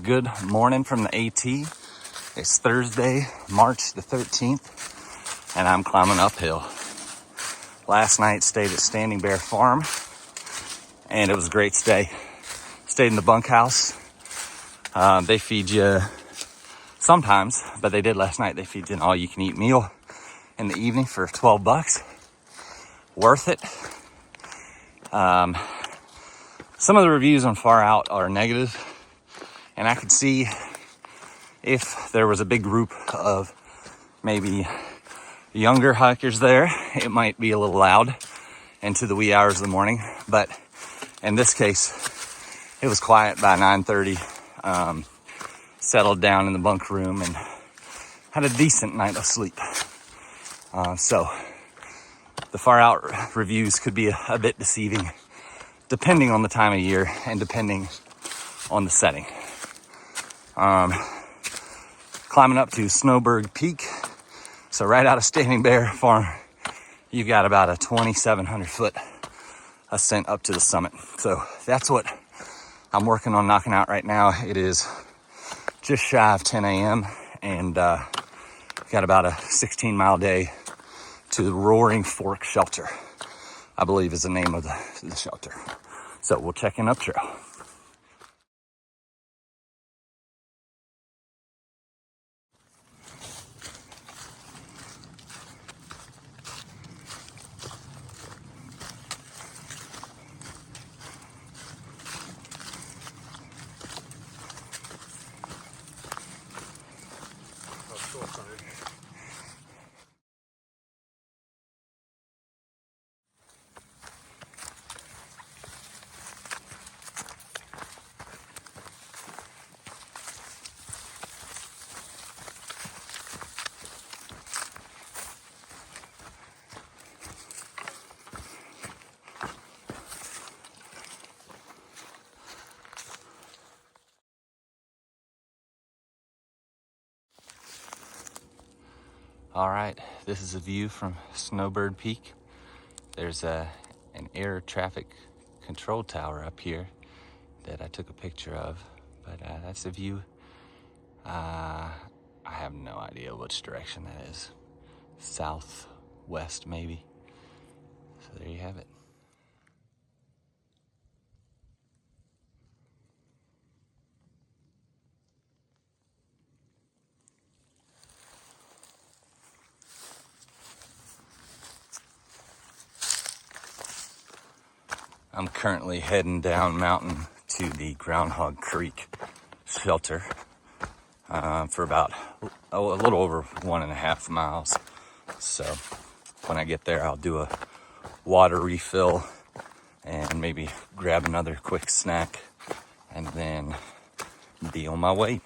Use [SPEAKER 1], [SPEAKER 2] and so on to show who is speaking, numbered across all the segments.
[SPEAKER 1] Good morning from the AT. It's Thursday, March the 13th, and I'm climbing uphill. Last night stayed at Standing Bear Farm, and it was a great stay. Stayed in the bunkhouse. They feed you sometimes, but they did last night. They feed you an all-you-can-eat meal in the evening for $12. Worth it. Some of the reviews on Far Out are negative, and I could see if there was a big group of maybe younger hikers there, it might be a little loud into the wee hours of the morning. But in this case, it was quiet by 9:30. Settled down in the bunk room and had a decent night of sleep. So the Far Out reviews could be a bit deceiving depending on the time of year and depending on the setting. Climbing up to Snowbird Peak. So right out of Standing Bear Farm, you've got about a 2,700 foot ascent up to the summit. So that's what I'm working on knocking out right now. It is just shy of 10 a.m. and got about a 16-mile day to the Roaring Fork Shelter, I believe is the name of the shelter. So we'll check in up trail. All right, this is a view from Snowbird Peak. There's an air traffic control tower up here that I took a picture of, but that's the view. I have no idea which direction that is. Southwest, maybe. So there you have it. I'm currently heading down mountain to the Groundhog Creek shelter for about a little over 1.5 miles. So when I get there, I'll do a water refill and maybe grab another quick snack and then be on my way.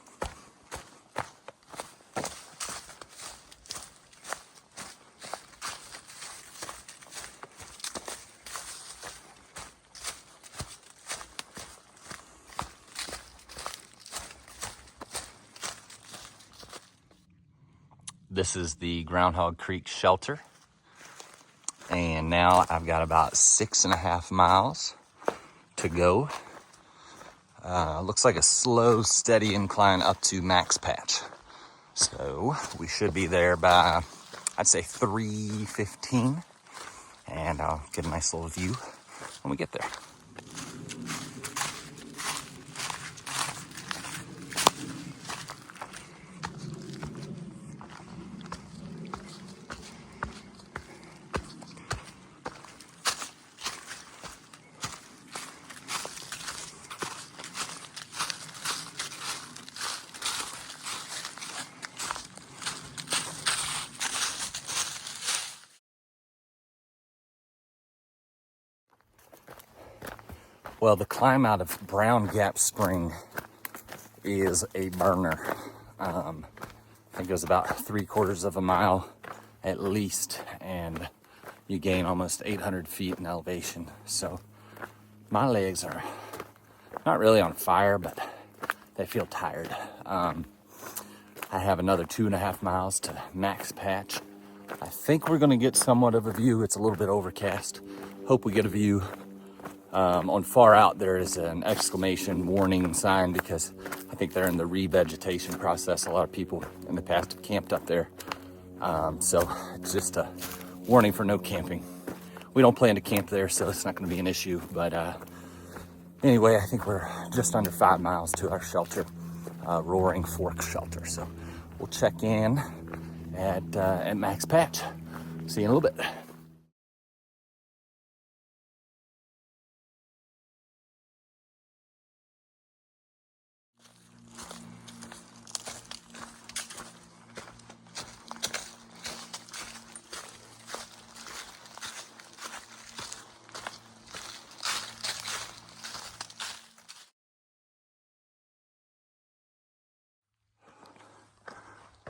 [SPEAKER 1] This is the Groundhog Creek shelter. And now I've got about 6.5 miles to go. Looks like a slow, steady incline up to Max Patch. So we should be there by, I'd say 3:15. And I'll get a nice little view when we get there. Well, the climb out of Brown Gap Spring is a burner. I think it was about 3/4 of a mile at least, and you gain almost 800 feet in elevation. So my legs are not really on fire, but they feel tired. I have another 2.5 miles to Max Patch. I think we're gonna get somewhat of a view. It's a little bit overcast. Hope we get a view. On Far Out, there is an exclamation warning sign because I think they're in the revegetation process. A lot of people in the past have camped up there. So it's just a warning for no camping. We don't plan to camp there, so it's not going to be an issue. But anyway, I think we're just under 5 miles to our shelter, Roaring Fork Shelter. So we'll check in at Max Patch. See you in a little bit.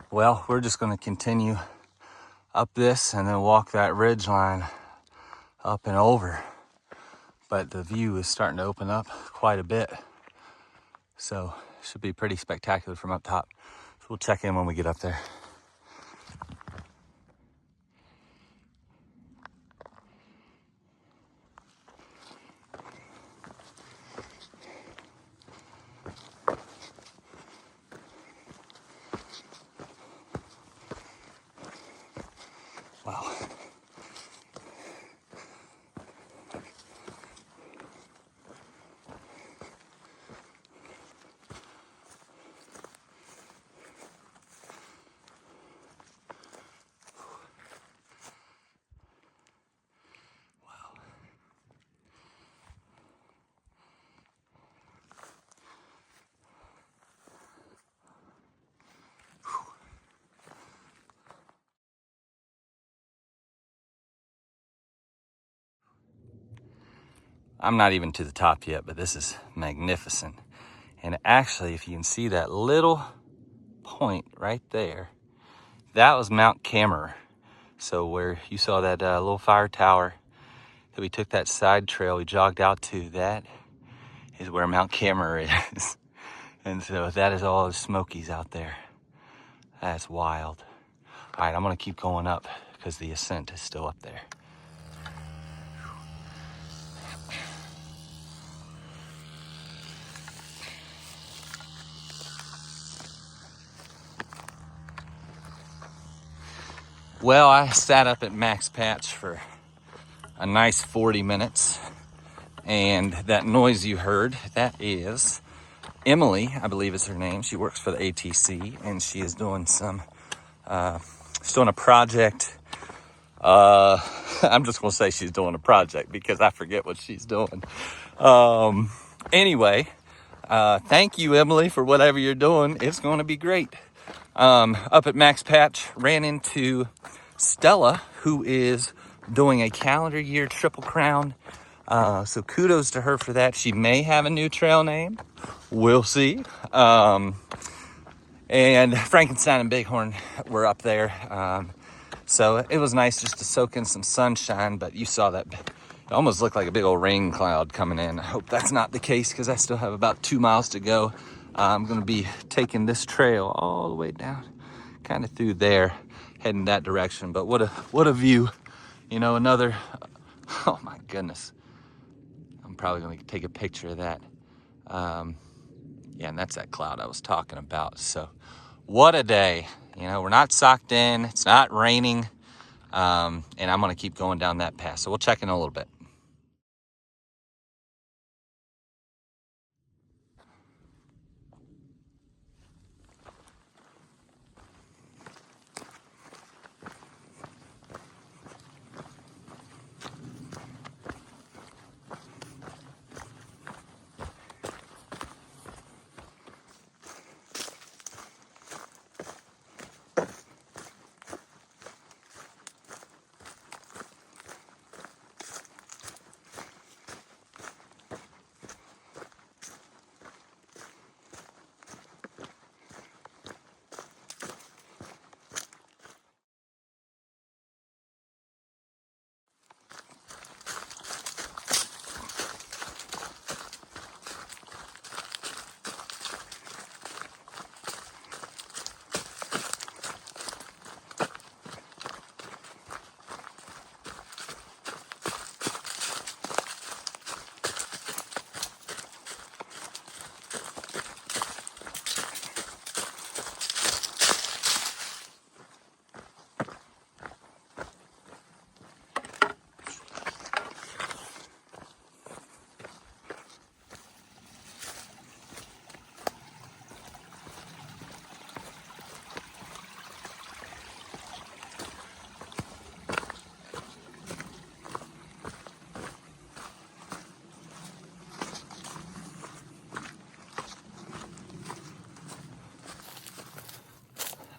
[SPEAKER 1] Well, we're just going to continue up this and then walk that ridge line up and over. But the view is starting to open up quite a bit. So it should be pretty spectacular from up top. So we'll check in when we get up there. Wow. I'm not even to the top yet, but this is magnificent. And actually, if you can see that little point right there, that was Mount Cameron. So where you saw that little fire tower that we took that side trail, we jogged out to, that is where Mount Cameron is. And so that is all the Smokies out there. That's wild. All right, I'm gonna keep going up because the ascent is still up there. Well, I sat up at Max Patch for a nice 40 minutes. And that noise you heard, that is Emily, I believe is her name. She works for the ATC, and she is doing she's doing a project. I'm just gonna say she's doing a project because I forget what she's doing. Anyway, thank you, Emily, for whatever you're doing. It's gonna be great. Up at Max Patch, ran into Stella, who is doing a calendar year Triple Crown. So kudos to her for that. She may have a new trail name. We'll see. And Frankenstein and Bighorn were up there. So it was nice just to soak in some sunshine, but you saw that it almost looked like a big old rain cloud coming in. I hope that's not the case because I still have about 2 miles to go. I'm going to be taking this trail all the way down, kind of through there, heading that direction. But what a view, you know, another, oh my goodness. I'm probably going to take a picture of that. Yeah, and that's that cloud I was talking about. So what a day. You know, we're not socked in, it's not raining, and I'm going to keep going down that path. So we'll check in a little bit.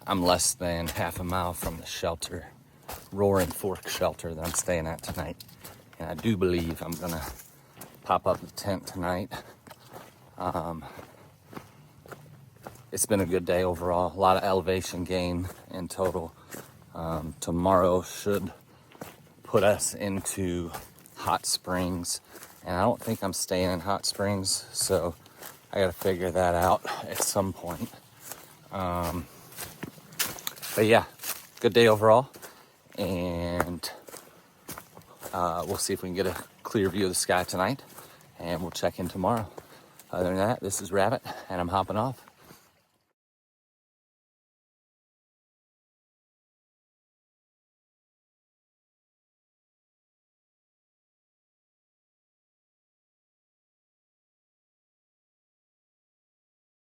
[SPEAKER 1] I'm less than half a mile from the shelter, Roaring Fork shelter that I'm staying at tonight. And I do believe I'm gonna pop up the tent tonight. It's been a good day overall. A lot of elevation gain in total. Tomorrow should put us into Hot Springs. And I don't think I'm staying in Hot Springs, so I gotta figure that out at some point. But yeah, good day overall. And we'll see if we can get a clear view of the sky tonight. And we'll check in tomorrow. Other than that, this is Rabbit, and I'm hopping off.